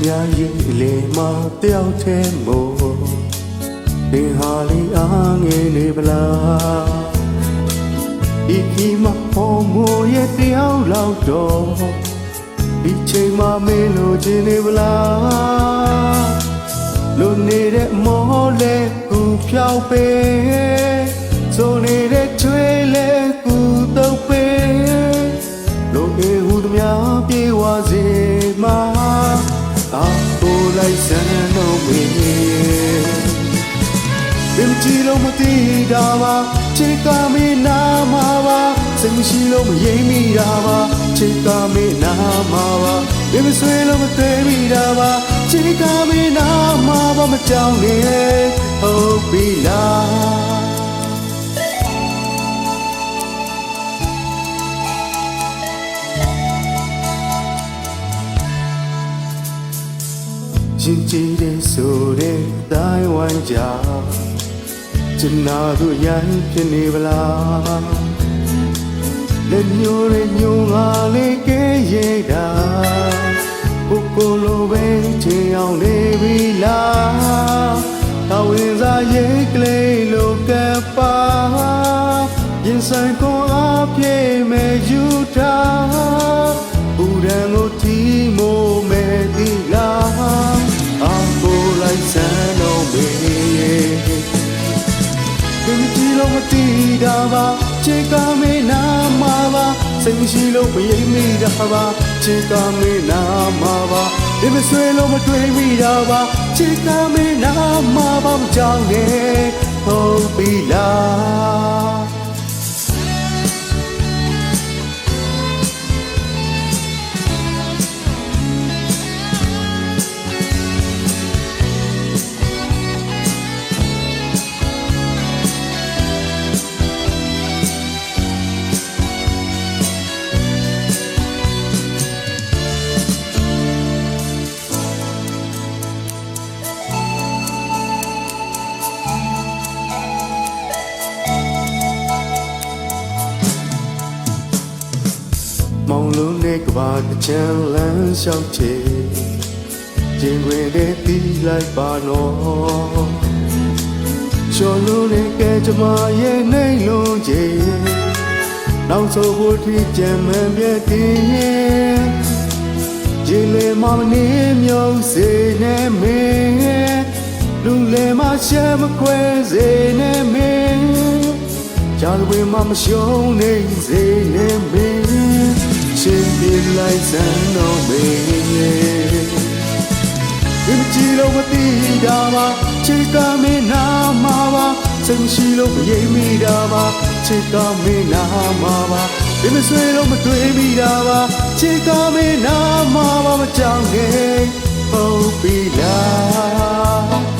ညာရင်လေမတယောက်ထဲမို့သင်ဟာလေးအားငယ်နေပလားဒီခီမဟောမို့ရဲ့တယောက်လောက်တော့ဒီချိန်မှမေးလို့ခြင်းနေပလားလို့နေတဲ့မောလဲကူဖြောက်ပေဆိုနေတဲ့ချွေးလဲကူတုပ်ပေလို့အေးဟုသမျှပြေဝစေမှာအာကိုလိုက်စမ်းတော့မေးဘယ်ကြည့်လို့မသိတာပါချစ်ကမေးနာမှာပါစိတ်မရှိလို့မယိမ့်မိတာပါချစ်ကမေးနာမှာပါဘယ်မဆွေးလို့မတွေ့မိတာပါချစ်ကမေးနာမှာပါမကြောက်နေဟုတ်ပြီလားရင်ကြည်တဲ့ဆိုတဲ့တိုင်းဝိုင်းကြကျွန်တော်တို့ရန်ဖြစ်နေပလားလက်ညိုးရဲ့ညိုငါလေးကဲရိတ်တာကိုလိုပဲချင်အောင်နေပြီလားတော်ဝင်စားရိတ်ကလေးလိုကပ်ပါရင်ဆိုင်ကိုအပြည့်မဲ့ယူထားဘူရန်ကိုတီးမိုးမဲ့ဒီလားအကိုလိုက်စမ်းတော့မေးဘယ်ကြည့်လို့မသိတာပါချစ်ကမေးနာမှာပါစိတ်မရှိလို့မယိမ့်မိတာပါချစ်ကမေးနာမှာပါဘယ်မဆွေလို့မတွေ့မိတာပါချစ်ကမေးနာမှာပါမကြောက်နဲ့ဟုတ်ပြီလားမောင်လုံးနဲ့ကဘာတချမ်းလမ်းလျှောက်ချေရင်ခွင်တဲ့တီးလိုက်ပါနော်ချော်လုံးနဲ့ကဲကြမရဲ့နှိမ်လုံးချေနောက်ဆိုဖို့ထိကြံမှန်ပြတင်ရေလေမမနေမြုံစေနဲ့မင်းလူလေမရှမ်းမခွဲစေနဲ့မင်းကြာဝေမမရှုံးနေစေနဲ့မင်းချင်းပြလိုက်စမ်းတော့မေးဘယ်ကြည့်လို့မသိတာပါချစ်ကမေးနာမှာပါစိတ်မရှိလို့မယိမ့်မိတာပါချစ်ကမေးနာမှာပါဘယ်မဆွေလို့မတွေ့မိတာပါချစ်ကမေးနာမှာပါမကြောက်နဲ့ဟုတ်ပြီလား